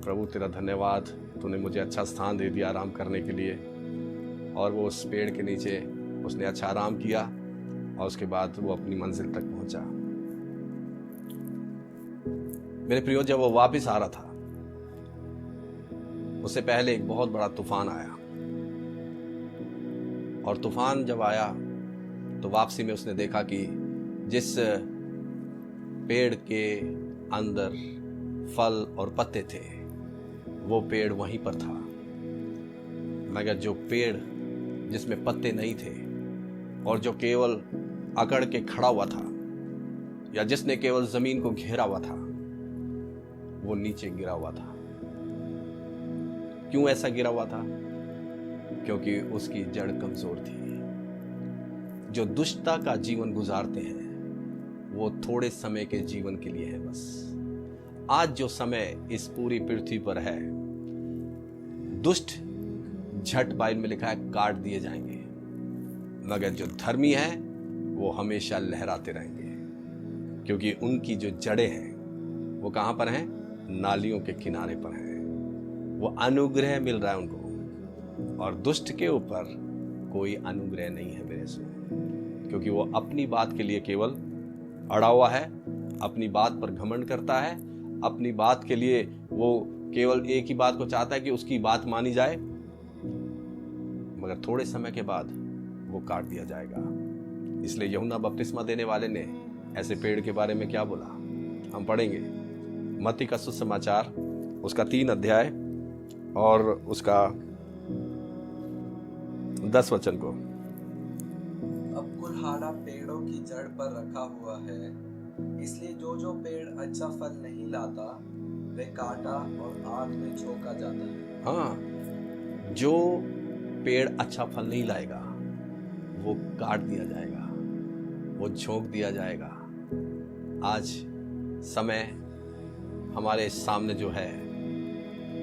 A: प्रभु तेरा धन्यवाद, तूने मुझे अच्छा स्थान दे दिया आराम करने के लिए। और वो उस पेड़ के नीचे उसने अच्छा आराम किया, और उसके बाद वो अपनी मंजिल तक पहुंचा। मेरे प्रियो, जब वो वापस आ रहा था उससे पहले एक बहुत बड़ा तूफान आया, और तूफान जब आया तो वापसी में उसने देखा कि जिस पेड़ के अंदर फल और पत्ते थे वो पेड़ वहीं पर था, मगर जो पेड़ जिसमें पत्ते नहीं थे और जो केवल अकड़ के खड़ा हुआ था, या जिसने केवल जमीन को घेरा हुआ था, वो नीचे गिरा हुआ था। क्यों ऐसा गिरा हुआ था? क्योंकि उसकी जड़ कमजोर थी। जो दुष्टता का जीवन गुजारते हैं वो थोड़े समय के जीवन के लिए है बस। आज जो समय इस पूरी पृथ्वी पर है, दुष्ट झट बाइबल में लिखा है काट दिए जाएंगे, मगर जो धर्मी है वो हमेशा लहराते रहेंगे, क्योंकि उनकी जो जड़ें हैं वो कहां पर हैं? नालियों के किनारे पर हैं। वो अनुग्रह मिल रहा है उनको, और दुष्ट के ऊपर कोई अनुग्रह नहीं है मेरे से, क्योंकि वो अपनी बात के लिए केवल अड़ा हुआ है, अपनी बात पर घमंड करता है, अपनी बात के लिए वो केवल एक ही बात को चाहता है कि उसकी बात मानी जाए, मगर थोड़े समय के बाद वो काट दिया जाएगा। इसलिए यूहन्ना बपतिस्मा देने वाले ने ऐसे पेड़ के बारे में क्या बोला, हम पढ़ेंगे मत्ती का सुसमाचार उसका 3 अध्याय और उसका 10 वचन को।
D: अब कुल्हाड़ा पेड़ों की जड़ पर रखा हुआ है, इसलिए जो पेड़ अच्छा फल नहीं लाता वे काटा और आग में झोंका जाता है।
A: हाँ, जो पेड़ अच्छा फल नहीं लाएगा वो काट दिया जाएगा, वो झोंक दिया जाएगा। आज समय हमारे सामने जो है,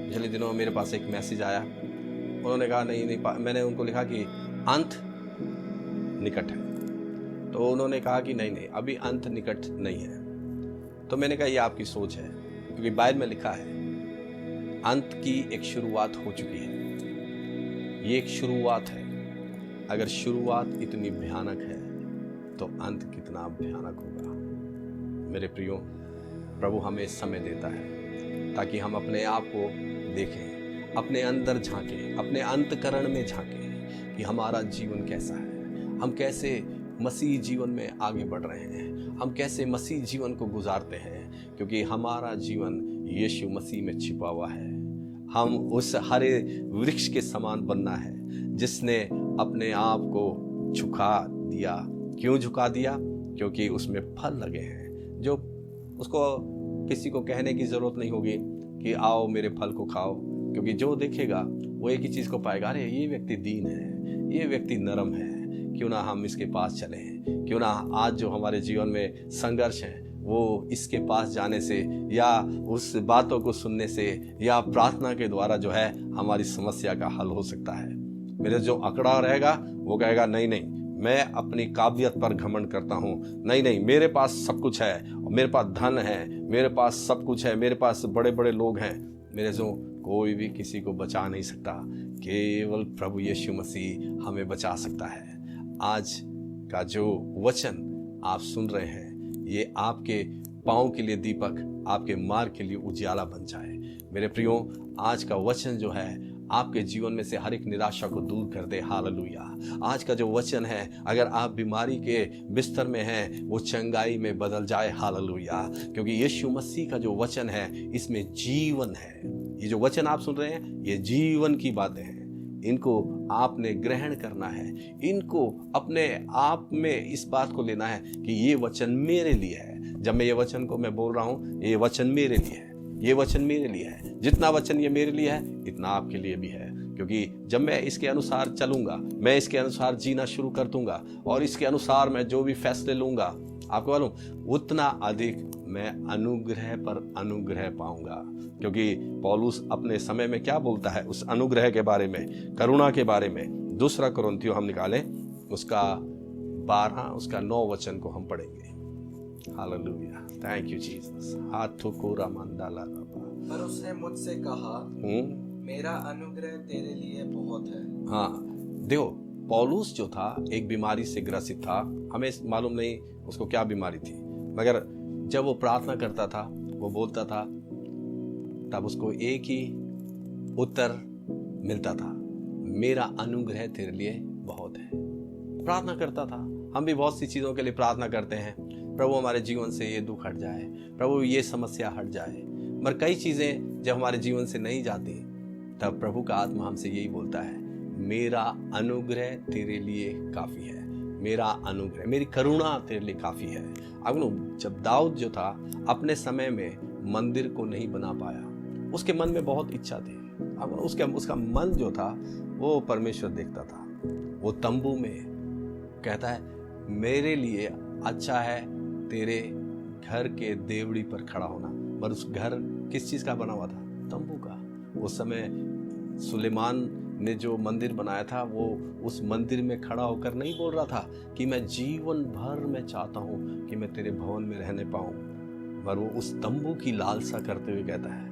A: पिछले दिनों मेरे पास एक मैसेज आया, उन्होंने कहा नहीं मैंने उनको लिखा कि अंत निकट है, तो उन्होंने कहा कि नहीं अभी अंत निकट नहीं है। तो मैंने कहा ये आपकी सोच है, क्योंकि बाइबल में लिखा है अंत की एक शुरुआत हो चुकी है। ये एक शुरुआत है। अगर शुरुआत इतनी भयानक है तो अंत कितना भयानक होगा। मेरे प्रियो, प्रभु हमें समय देता है ताकि हम अपने आप को देखें, अपने अंदर झांकें, अपने अंतकरण में झांकें कि हमारा जीवन कैसा है, हम कैसे मसीह जीवन में आगे बढ़ रहे हैं, हम कैसे मसीह जीवन को गुजारते हैं, क्योंकि हमारा जीवन यीशु मसीह में छिपा हुआ है। हम उस हरे वृक्ष के समान बनना है जिसने अपने आप को झुका दिया। क्यों झुका दिया? क्योंकि उसमें फल लगे हैं, जो उसको किसी को कहने की जरूरत नहीं होगी कि आओ मेरे फल को खाओ, क्योंकि जो देखेगा वो एक ही चीज को पाएगा, अरे ये व्यक्ति दीन है, ये व्यक्ति नरम है, क्यों ना हम इसके पास चले, क्यों ना आज जो हमारे जीवन में संघर्ष है वो इसके पास जाने से या उस बातों को सुनने से या प्रार्थना के द्वारा जो है हमारी समस्या का हल हो सकता है। मेरे जो अकड़ा रहेगा वो कहेगा नहीं नहीं, मैं अपनी काबिलियत पर घमंड करता हूँ, नहीं नहीं मेरे पास सब कुछ है, मेरे पास धन है, मेरे पास सब कुछ है, मेरे पास बड़े बड़े लोग हैं, मेरे जो कोई भी किसी को बचा नहीं सकता, केवल प्रभु यीशु मसीह हमें बचा सकता है। आज का जो वचन आप सुन रहे हैं ये आपके पाँव के लिए दीपक, आपके मार्ग के लिए उजियाला बन जाए। मेरे प्रियो, आज का वचन जो है आपके जीवन में से हर एक निराशा को दूर कर दे। हालेलुया। आज का जो वचन है, अगर आप बीमारी के बिस्तर में हैं वो चंगाई में बदल जाए। हालेलुया। क्योंकि यीशु मसीह का जो वचन है इसमें जीवन है। ये जो वचन आप सुन रहे हैं ये जीवन की बातें हैं, इनको आपने ग्रहण करना है, इनको अपने आप में इस बात को लेना है कि ये वचन मेरे लिए है। जब मैं ये वचन को मैं बोल रहा हूँ, ये वचन मेरे लिए है, ये वचन मेरे लिए है। जितना वचन ये मेरे लिए है इतना आपके लिए भी है, क्योंकि जब मैं इसके अनुसार चलूंगा, मैं इसके अनुसार जीना शुरू कर दूंगा और इसके अनुसार मैं जो भी फैसले लूंगा, आपको मालूम, उतना अधिक मैं अनुग्रह पर अनुग्रह पाऊंगा। क्योंकि पौलुस अपने समय में क्या बोलता है उस अनुग्रह के बारे में, करुणा के बारे में। दूसरा कुरिन्थियों हम निकालें, उसका 12 उसका 9 वचन को हम पढ़ेंगे। Hallelujah, thank you Jesus. हाथों को रमंडाला
D: पर उसने मुझसे कहा, मेरा अनुग्रह तेरे लिए बहुत है।
A: हाँ, देखो पौलुस जो था एक बीमारी से ग्रसित था, हमें मालूम नहीं उसको क्या बीमारी थी, मगर जब वो प्रार्थना करता था, वो बोलता था, तब उसको एक ही उत्तर मिलता था, मेरा अनुग्रह तेरे लिए बहुत है। प्रार्थना करता था। हम भी बहुत सी चीज़ों के लिए प्रार्थना करते हैं, प्रभु हमारे जीवन से ये दुख हट जाए, प्रभु ये समस्या हट जाए, मगर कई चीज़ें जब हमारे जीवन से नहीं जाती तब प्रभु का आत्मा हमसे यही बोलता है, मेरा अनुग्रह तेरे लिए काफ़ी है, मेरा अनुग्रह, मेरी करुणा तेरे लिए काफ़ी है। अब जब दाऊद जो था अपने समय में मंदिर को नहीं बना पाया, उसके मन में बहुत इच्छा थी। अब उसका मन जो था वो परमेश्वर देखता था। वो तंबू में कहता है, मेरे लिए अच्छा है तेरे घर के देवड़ी पर खड़ा होना। पर उस घर किस चीज़ का बना हुआ था? तंबू का। उस समय सुलेमान ने जो मंदिर बनाया था वो उस मंदिर में खड़ा होकर नहीं बोल रहा था कि मैं जीवन भर मैं चाहता हूँ कि मैं तेरे भवन में रहने पाऊँ, पर वो उस तंबू की लालसा करते हुए कहता है।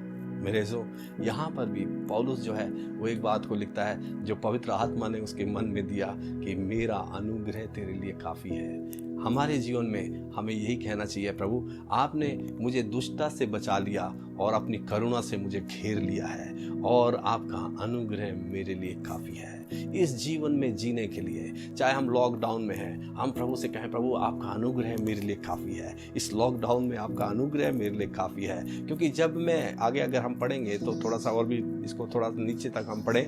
A: मेरे जो यहाँ पर भी पौलुस जो है वो एक बात को लिखता है जो पवित्र आत्मा ने उसके मन में दिया कि मेरा अनुग्रह तेरे लिए काफ़ी है। हमारे जीवन में हमें यही कहना चाहिए, प्रभु आपने मुझे दुष्टता से बचा लिया और अपनी करुणा से मुझे घेर लिया है और आपका अनुग्रह मेरे लिए काफ़ी है। इस जीवन में जीने के लिए, चाहे हम लॉकडाउन में हैं, हम प्रभु से कहें, प्रभु आपका अनुग्रह मेरे लिए काफ़ी है, इस लॉकडाउन में आपका अनुग्रह मेरे लिए काफ़ी है। क्योंकि जब मैं आगे अगर हम पढ़ेंगे तो थोड़ा सा और भी इसको थोड़ा नीचे तक हम पढ़ें,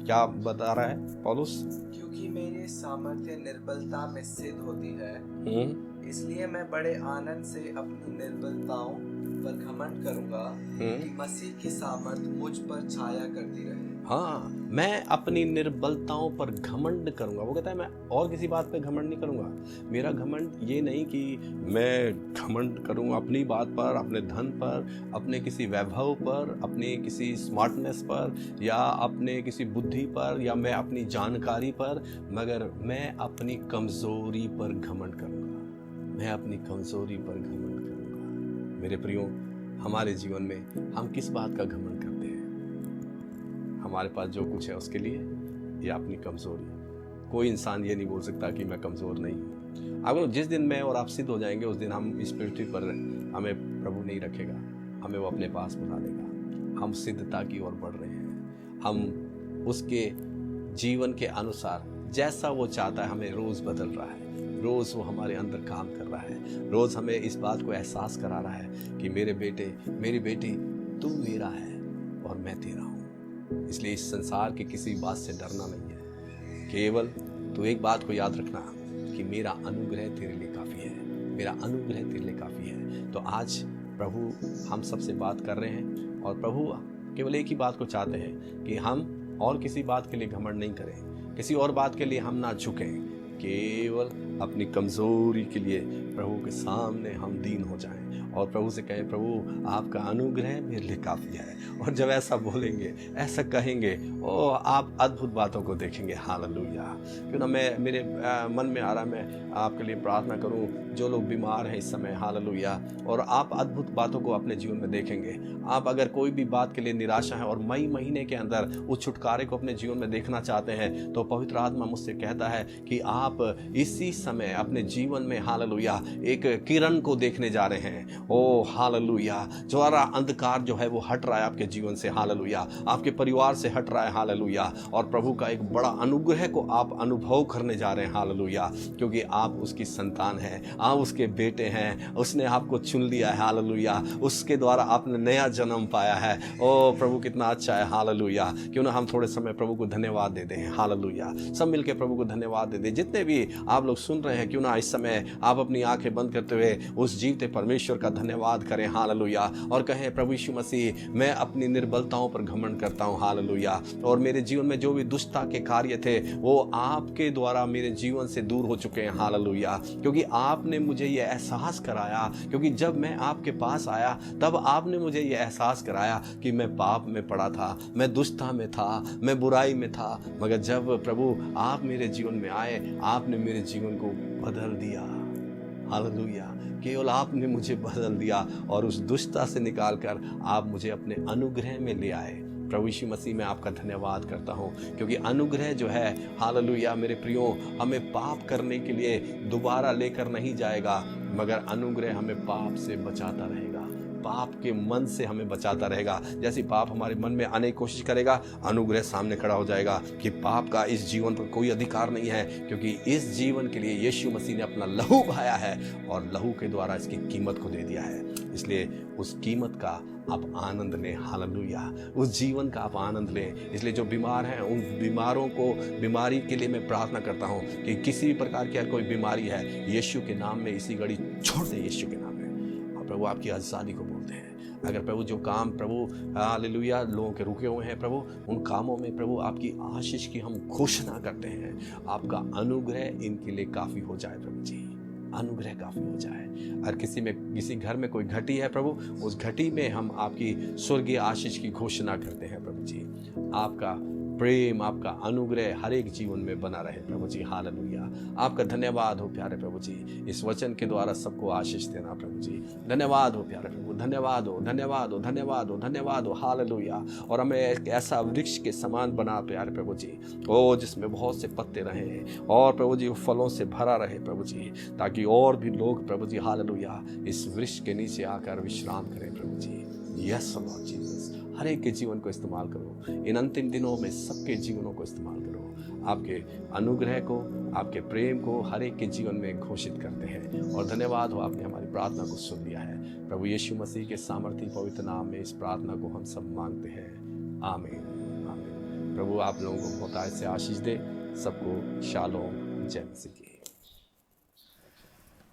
A: क्या बता रहा है पौलुस?
D: क्योंकि मेरी सामर्थ्य निर्बलता में सिद्ध होती है, इसलिए मैं बड़े आनंद से अपनी निर्बलताओं पर घमंड करूंगा कि मसीह की सामर्थ मुझ पर छाया करती रहे।
A: हाँ, मैं अपनी निर्बलताओं पर घमंड करूंगा। वो कहता है मैं और किसी बात पे घमंड नहीं करूंगा। मेरा घमंड ये नहीं कि मैं घमंड करूंगा अपनी बात पर, अपने धन पर, अपने किसी वैभव पर, अपने किसी स्मार्टनेस पर या अपने किसी बुद्धि पर या मैं अपनी जानकारी पर, मगर मैं अपनी कमजोरी पर घमंड करूंगा। मैं अपनी कमजोरी पर घमंड करूंगा। मेरे प्रियो, हमारे जीवन में हम किस बात का घमंड करते हैं? हमारे पास जो कुछ है उसके लिए या अपनी कमजोरी? कोई इंसान ये नहीं बोल सकता कि मैं कमजोर नहीं हूँ। अगर जिस दिन मैं और आप सिद्ध हो जाएंगे उस दिन हम इस पृथ्वी पर हमें प्रभु नहीं रखेगा, हमें वो अपने पास बुला लेगा। हम सिद्धता की ओर बढ़ रहे हैं, हम उसके जीवन के अनुसार जैसा वो चाहता है हमें रोज बदल रहा है। रोज वो हमारे अंदर काम कर रहा है, रोज हमें इस बात को एहसास करा रहा है कि मेरे बेटे मेरी बेटी तू मेरा है और मैं तेरा हूँ। इसलिए इस संसार की किसी बात से डरना नहीं है। केवल तू एक बात को याद रखना कि मेरा अनुग्रह तेरे लिए काफ़ी है, मेरा अनुग्रह तेरे लिए काफ़ी है। तो आज प्रभु हम सबसे बात कर रहे हैं और प्रभु केवल एक ही बात को चाहते हैं कि हम और किसी बात के लिए घमंड नहीं करें, किसी और बात के लिए हम ना झुकें, केवल अपनी कमज़ोरी के लिए प्रभु के सामने हम दीन हो जाएं और प्रभु से कहें, प्रभु आपका अनुग्रह मेरे लिए काफ़ी है। और जब ऐसा बोलेंगे, ऐसा कहेंगे, ओ आप अद्भुत बातों को देखेंगे। हालेलुया। क्यों ना मेरे मन में आ रहा, मैं आपके लिए प्रार्थना करूं जो लोग बीमार हैं इस समय। हालेलुया। और आप अद्भुत बातों को अपने जीवन में देखेंगे। आप अगर कोई भी बात के लिए निराशा है और मई महीने के अंदर उस छुटकारे को अपने जीवन में देखना चाहते हैं, तो पवित्र आत्मा मुझसे कहता है कि आप इसी समय अपने जीवन में हालेलुया एक किरण को देखने जा रहे हैं। ओ हालेलुया। ज्वारा अंधकार जो है वो हट रहा है आपके जीवन से। हालेलुया। आपके परिवार से हट रहा है। हालेलुया। और प्रभु का एक बड़ा अनुग्रह को आप अनुभव करने जा रहे हैं। हालेलुया। क्योंकि आप उसकी संतान हैं, आप उसके बेटे हैं, उसने आपको चुन लिया है। हालेलुया। उसके द्वारा आपने नया जन्म पाया है। ओ प्रभु कितना अच्छा है। हालेलुया। क्यों ना हम थोड़े समय प्रभु को धन्यवाद दे दें। हालेलुया। सब मिलके प्रभु को धन्यवाद दे दें। जितने भी आप लोग सुन रहे हैं, क्यों ना इस समय आप अपनी आंखें बंद करते हुए उस जीवते परमेश्वर का धन्यवाद करें। हालेलुया। और कहें, प्रभु यीशु मसीह, मैं अपनी निर्बलताओं पर घमंड करता हूं। हालेलुया। और मेरे जीवन में जो भी दुष्टता के कार्य थे वो आपके द्वारा मेरे जीवन से दूर हो चुके हैं। हालेलुया। क्योंकि आपने मुझे ये एहसास कराया, क्योंकि जब मैं आपके पास आया तब आपने मुझे ये एहसास कराया कि मैं पाप में पड़ा था, मैं दुष्टता में था, मैं बुराई में था। मगर जब प्रभु आप मेरे जीवन में आए, आपने मेरे जीवन को बदल दिया। हालेलुया। केवल आपने मुझे बदल दिया और उस दुष्टता से निकालकर आप मुझे अपने अनुग्रह में ले आए। प्रभु यीशु मसीह मैं आपका धन्यवाद करता हूँ, क्योंकि अनुग्रह जो है हालेलुया मेरे प्रियो, हमें पाप करने के लिए दोबारा लेकर नहीं जाएगा, मगर अनुग्रह हमें पाप से बचाता रहेगा, पाप के मन से हमें बचाता रहेगा। जैसे पाप हमारे मन में आने की कोशिश करेगा, अनुग्रह सामने खड़ा हो जाएगा कि पाप का इस जीवन पर कोई अधिकार नहीं है, क्योंकि इस जीवन के लिए यीशु मसीह ने अपना लहू बहाया है और लहू के द्वारा इसकी कीमत को दे दिया है। इसलिए उस कीमत का आप आनंद लें। हालेलुया। उस जीवन का आप आनंद लें। इसलिए जो बीमार हैं, उन बीमारों को, बीमारी के लिए मैं प्रार्थना करता हूँ कि किसी भी प्रकार की कोई बीमारी है, यीशु के नाम में इसी घड़ी छोड़ दे, यीशु के नाम में। और प्रभु आपकी आज़ादी को बोलते हैं। अगर प्रभु जो काम प्रभु हालेलुया लोगों के रुके हुए हैं, प्रभु उन कामों में प्रभु आपकी आशीष की हम घोषणा करते हैं। आपका अनुग्रह इनके लिए काफ़ी हो जाए प्रभु जी, अनुग्रह काफ़ी हो जाए। हर किसी घर में कोई घटी है प्रभु, उस घटी में हम आपकी स्वर्गीय आशीष की घोषणा करते हैं प्रभु जी। आपका प्रेम, आपका अनुग्रह हर एक जीवन में बना रहे प्रभु जी। हालेलुया। आपका धन्यवाद हो प्यारे प्रभु जी, इस वचन के द्वारा सबको आशीष देना प्रभु जी। धन्यवाद हो प्यारे प्रभु, धन्यवाद हो, धन्यवाद हो, धन्यवाद हो, धन्यवाद हो। हालेलुया। और हमें एक ऐसा वृक्ष के समान बना प्यारे प्रभु जी, ओ जिसमें बहुत से पत्ते रहें और प्रभु जी फलों से भरा रहे प्रभु जी, ताकि और भी लोग प्रभु जी हालेलुया इस वृक्ष के नीचे आकर विश्राम करें प्रभु जी। यस लॉर्ड जीसस, हर एक के जीवन को इस्तेमाल करो। इन अंतिम दिनों में सबके जीवनों को इस्तेमाल करो। आपके अनुग्रह को, आपके प्रेम को हर एक के जीवन में घोषित करते हैं। और धन्यवाद हो, आपने हमारी प्रार्थना को सुन लिया है। प्रभु यीशु मसीह के सामर्थी पवित्र नाम में इस प्रार्थना को हम सब मांगते हैं। आमीन, आमीन। प्रभु आप लोगों को बहुतायत से आशीष दे। सबको शालोम, जय मसीह की।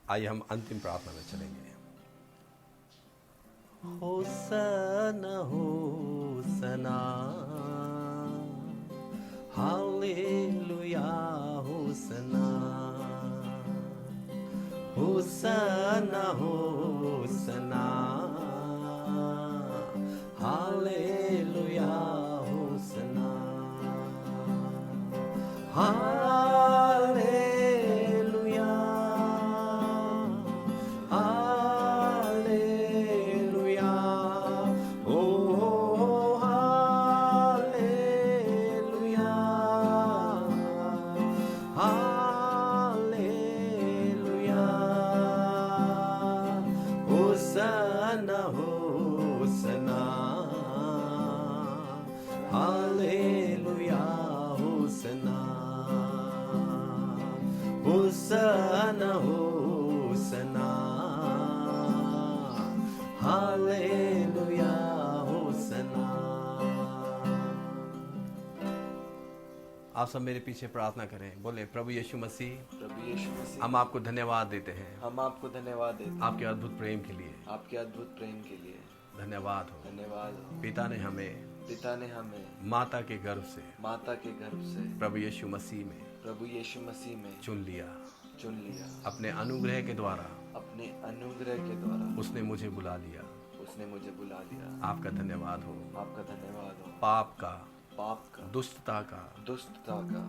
A: आइए हम अंतिम प्रार्थना में चलेंगे। होसना होसना, हालेलुया होसना, होसना होसना, हालेलुया होसना, हालेलुया, हालेलुया, ओ हालेलुया, हालेलुया, होसना होसना, हालेलुया होसना, होसना होसना, हालेलुया आप सब मेरे पीछे प्रार्थना करें, बोले प्रभु यीशु मसीह,
D: प्रभु यीशु मसीह,
A: हम आपको धन्यवाद देते हैं
D: हम आपको धन्यवाद देते हैं
A: आपके अद्भुत प्रेम के लिए।
D: आपके अद्भुत प्रेम के लिए।
A: धन्यवाद हो,
D: धन्यवाद हो।
A: पिता ने हमें
D: पिता ने हमें
A: माता के गर्भ से
D: माता के गर्भ से
A: प्रभु यीशु मसीह में
D: प्रभु यीशु मसीह में
A: चुन लिया।
D: चुन लिया।
A: अपने अनुग्रह के द्वारा
D: अपने अनुग्रह के द्वारा
A: उसने मुझे बुला लिया।
D: उसने मुझे बुला लिया।
A: आपका धन्यवाद हो।
D: आपका धन्यवाद हो।
A: पाप का,
D: पाप का,
A: दुष्टता का
D: दुष्टता का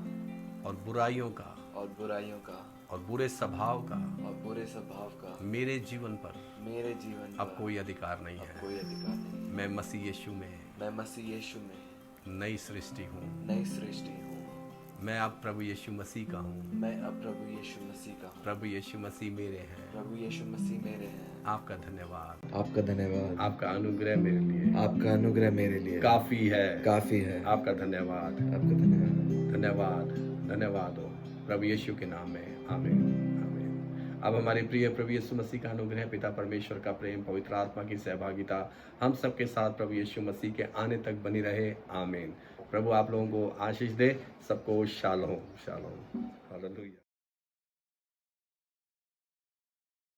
A: और बुराइयों का
D: और बुराइयों का
A: और बुरे स्वभाव का
D: और बुरे स्वभाव का
A: मेरे जीवन पर
D: मेरे जीवन
A: अब
D: पर
A: कोई अधिकार नहीं
D: अब
A: है।
D: कोई अधिकार नहीं।
A: मैं मसीह यीशु में
D: मैं मसीह यीशु में
A: नई सृष्टि हूँ।
D: नई सृष्टि हूँ।
A: मैं अब प्रभु यीशु मसीह का हूँ।
D: मैं अब प्रभु यीशु मसीह का हूँ।
A: प्रभु यीशु मसीह मेरे हैं।
D: प्रभु यीशु मसीह मेरे हैं।
A: आपका धन्यवाद।
D: आपका धन्यवाद।
A: आपका अनुग्रह मेरे लिए
D: आपका अनुग्रह मेरे लिए
A: काफी है।
D: काफी है।
A: आपका धन्यवाद।
D: आपका धन्यवाद।
A: धन्यवाद, धन्यवाद हो प्रभु यीशु के नाम में। आमीन, आमीन। अब हमारे प्रिय प्रभु यीशु मसीह का अनुग्रह, पिता परमेश्वर का प्रेम, पवित्र आत्मा की सहभागिता हम सबके साथ प्रभु यीशु मसीह के आने तक बनी रहे। आमीन। प्रभु आप लोगों को आशीष दे। सबको शालोम, शालोम। हालेलुया।